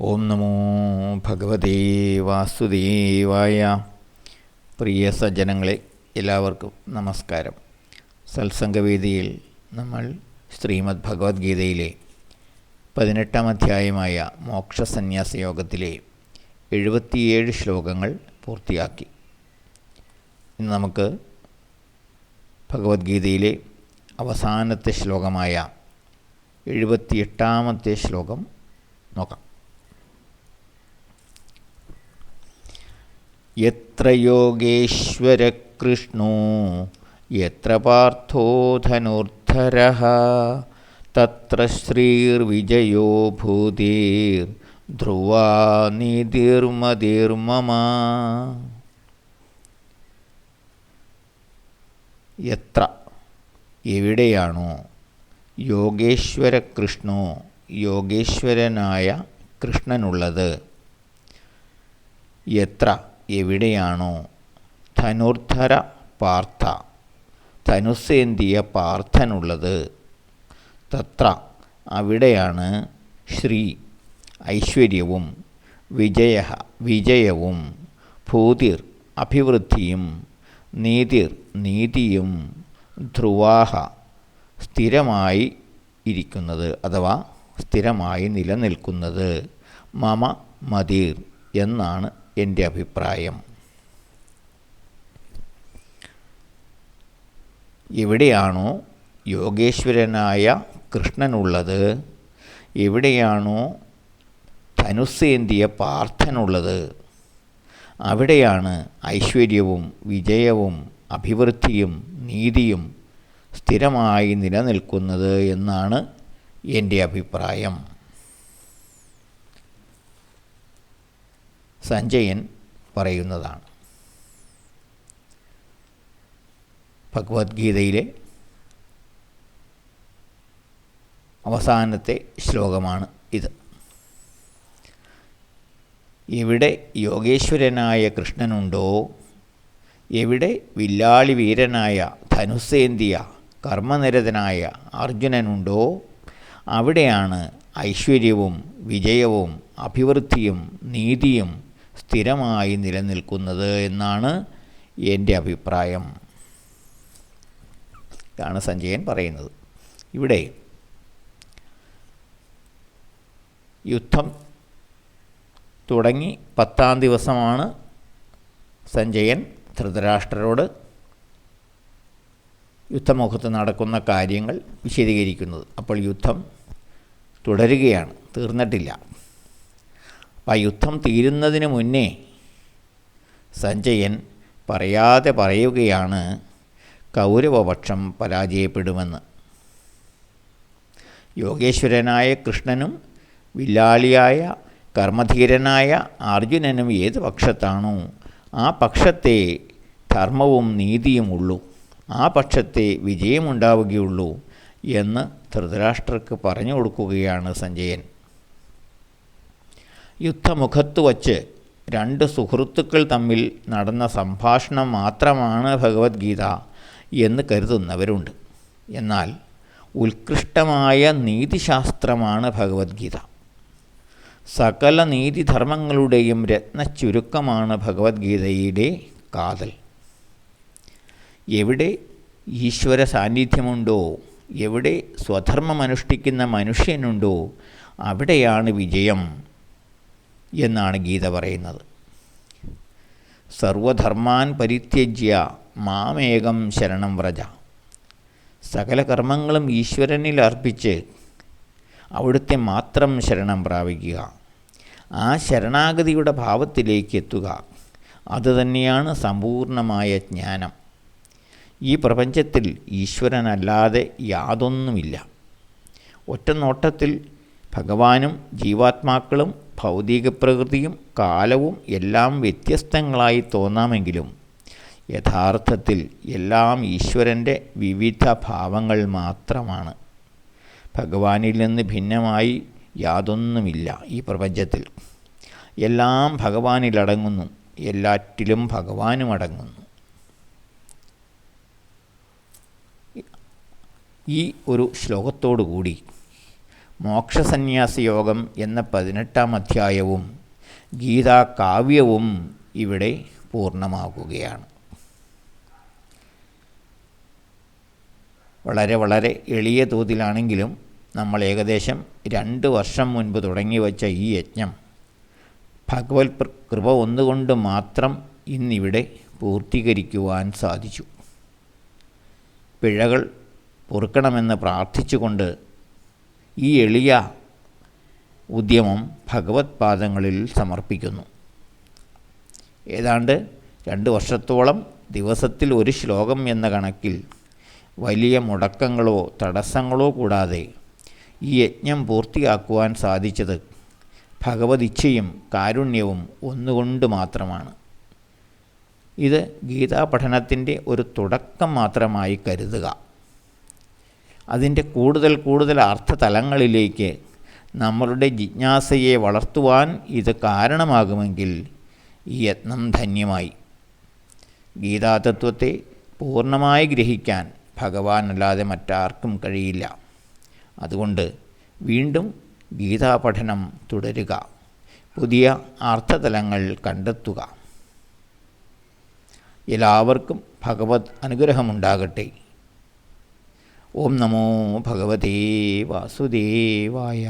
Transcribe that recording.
ഓം നമോ ഭഗവതേ വാസുദേവായ. പ്രിയ സജ്ജനങ്ങളെ, എല്ലാവർക്കും നമസ്കാരം. സത്സംഗവേദിയിൽ നമ്മൾ ശ്രീമദ് ഭഗവത്ഗീതയിലെ 18-ാം അധ്യായമായ മോക്ഷസന്യാസ യോഗത്തിലെ 77 ശ്ലോകങ്ങൾ പൂർത്തിയാക്കി. ഇന്ന് നമുക്ക് ഭഗവത്ഗീതയിലെ അവസാനത്തെ ശ്ലോകമായ 78-ാമത്തെ ശ്ലോകം നോക്കാം. യത്ര യോഗേശ്വര കൃഷ്ണോ യത്ര പാർത്ഥോ ധനുർധരഃ തത്ര ശ്രീർവിജയോ ഭൂതിർ ധ്രുവാ നീതിർമതിർമമ. യത്ര എവിടെയാണോ യോഗേശ്വര കൃഷ്ണോ യോഗേശ്വരനായ കൃഷ്ണനുള്ളത്, യത്ര എവിടെയാണോ ധനുർധര പാർത്ഥ ധനുസ്സേന്തിയ പാർത്ഥനുള്ളത്, തത്ര അവിടെയാണ് ശ്രീ ഐശ്വര്യവും വിജയവും ഭൂതിർ അഭിവൃദ്ധിയും നീതിർ നീതിയും ധ്രുവാഹ സ്ഥിരമായി ഇരിക്കുന്നത് അഥവാ സ്ഥിരമായി നിലനിൽക്കുന്നത് മമ മതിർ എന്നാണ് എൻ്റെ അഭിപ്രായം. എവിടെയാണോ യോഗേശ്വരനായ കൃഷ്ണനുള്ളത്, എവിടെയാണോ ധനുസ്സേന്തിയ പാർത്ഥനുള്ളത്, അവിടെയാണ് ഐശ്വര്യവും വിജയവും അഭിവൃദ്ധിയും നീതിയും സ്ഥിരമായി നിലനിൽക്കുന്നത് എന്നാണ് എൻ്റെ അഭിപ്രായം. സഞ്ജയൻ പറയുന്നതാണ്. ഭഗവത്ഗീതയിലെ അവസാനത്തെ ശ്ലോകമാണ് ഇത്. എവിടെ യോഗേശ്വരനായ കൃഷ്ണനുണ്ടോ, എവിടെ വില്ലാളി വീരനായ ധനുസ്സേന്തിയ കർമ്മനിരതനായ അർജുനനുണ്ടോ, അവിടെയാണ് ഐശ്വര്യവും വിജയവും അഭിവൃദ്ധിയും നീതിയും സ്ഥിരമായി നിലനിൽക്കുന്നത് എന്നാണ് എൻ്റെ അഭിപ്രായം. ഇതാണ് സഞ്ജയൻ പറയുന്നത്. ഇവിടെ യുദ്ധം തുടങ്ങി 10-ാം ദിവസമാണ് സഞ്ജയൻ ധൃതരാഷ്ട്രരോട് യുദ്ധമുഖത്ത് നടക്കുന്ന കാര്യങ്ങൾ വിശദീകരിക്കുന്നത്. അപ്പോൾ യുദ്ധം തുടരുകയാണ്, തീർന്നിട്ടില്ല. അപ്പം ആ യുദ്ധം തീരുന്നതിന് മുന്നേ സഞ്ജയൻ പറയാതെ പറയുകയാണ് കൗരവപക്ഷം പരാജയപ്പെടുമെന്ന്. യോഗേശ്വരനായ കൃഷ്ണനും വില്ലാളിയായ കർമ്മധീരനായ അർജുനനും ഏത് പക്ഷത്താണോ ആ പക്ഷത്തെ ധർമ്മവും നീതിയും ഉള്ളൂ, ആ പക്ഷത്തെ വിജയമുണ്ടാവുകയുള്ളൂ എന്ന് ധൃതരാഷ്ട്രർക്ക് പറഞ്ഞു കൊടുക്കുകയാണ് സഞ്ജയൻ. യുദ്ധമുഖത്ത് വച്ച് 2 സുഹൃത്തുക്കൾ തമ്മിൽ നടന്ന സംഭാഷണം മാത്രമാണ് ഭഗവത്ഗീത എന്ന് കരുതുന്നവരുണ്ട്. എന്നാൽ ഉത്കൃഷ്ടമായ നീതിശാസ്ത്രമാണ് ഭഗവത്ഗീത. സകല നീതിധർമ്മങ്ങളുടെയും രത്നച്ചുരുക്കമാണ് ഭഗവത്ഗീതയുടെ കാതൽ. എവിടെ ഈശ്വര സാന്നിധ്യമുണ്ടോ, എവിടെ സ്വധർമ്മമനുഷ്ഠിക്കുന്ന മനുഷ്യനുണ്ടോ, അവിടെയാണ് വിജയം എന്നാണ് ഗീത പറയുന്നത്. സർവധർമാൻ പരിത്യജ്യ മാമേകം ശരണം വ്രജ. സകല കർമ്മങ്ങളും ഈശ്വരനിൽ അർപ്പിച്ച് അവിടുത്തെ മാത്രം ശരണം പ്രാപിക്കുക. ആ ശരണാഗതിയുടെ ഭാവത്തിലേക്ക് എത്തുക, അതുതന്നെയാണ് സമ്പൂർണമായ ജ്ഞാനം. ഈ പ്രപഞ്ചത്തിൽ ഈശ്വരനല്ലാതെ യാതൊന്നുമില്ല. ഒറ്റനോട്ടത്തിൽ ഭഗവാനും ജീവാത്മാക്കളും ഭൗതിക പ്രകൃതിയും കാലവും എല്ലാം വ്യത്യസ്തങ്ങളായി തോന്നാമെങ്കിലും യഥാർത്ഥത്തിൽ എല്ലാം ഈശ്വരൻ്റെ വിവിധ ഭാവങ്ങൾ മാത്രമാണ്. ഭഗവാനിൽ നിന്ന് ഭിന്നമായി യാതൊന്നുമില്ല ഈ പ്രപഞ്ചത്തിൽ. എല്ലാം ഭഗവാനിലടങ്ങുന്നു, എല്ലാറ്റിലും ഭഗവാനും അടങ്ങുന്നു. ഈ ഒരു ശ്ലോകത്തോടു കൂടി മോക്ഷസന്യാസയോഗം എന്ന 18-ാം അധ്യായവും ഗീതാകാവ്യവും ഇവിടെ പൂർണ്ണമാകുകയാണ്. വളരെ എളിയ തോതിലാണെങ്കിലും നമ്മൾ ഏകദേശം 2 വർഷം മുൻപ് തുടങ്ങി വച്ച ഈ യജ്ഞം ഭഗവത് കൃപ ഒന്നുകൊണ്ട് മാത്രം ഇന്നിവിടെ പൂർത്തീകരിക്കുവാൻ സാധിച്ചു. പിഴകൾ പൊറുക്കണമെന്ന് പ്രാർത്ഥിച്ചുകൊണ്ട് ഈ എളിയ ഉദ്യമം ഭഗവത് പാദങ്ങളിൽ സമർപ്പിക്കുന്നു. ഏതാണ്ട് 2 വർഷത്തോളം ദിവസത്തിൽ ഒരു ശ്ലോകം എന്ന കണക്കിൽ വലിയ മുടക്കങ്ങളോ തടസ്സങ്ങളോ കൂടാതെ ഈ യജ്ഞം പൂർത്തിയാക്കുവാൻ സാധിച്ചത് ഭഗവതിച്ഛയും കാരുണ്യവും ഒന്നുകൊണ്ട് മാത്രമാണ്. ഇത് ഗീതാ പഠനത്തിൻ്റെ ഒരു തുടക്കം മാത്രമായി കരുതുക. അതിൻ്റെ കൂടുതൽ അർത്ഥതലങ്ങളിലേക്ക് നമ്മളുടെ ജിജ്ഞാസയെ വളർത്തുവാൻ ഇത് കാരണമാകുമെങ്കിൽ ഈ യത്നം ധന്യമായി. ഗീതാതത്വത്തെ പൂർണ്ണമായി ഗ്രഹിക്കാൻ ഭഗവാനല്ലാതെ മറ്റാർക്കും കഴിയില്ല. അതുകൊണ്ട് വീണ്ടും ഗീതാപഠനം തുടരുക, പുതിയ അർത്ഥതലങ്ങൾ കണ്ടെത്തുക. എല്ലാവർക്കും ഭഗവത് അനുഗ്രഹമുണ്ടാകട്ടെ. ഓം നമോ ഭഗവതേ വാസുദേവായ.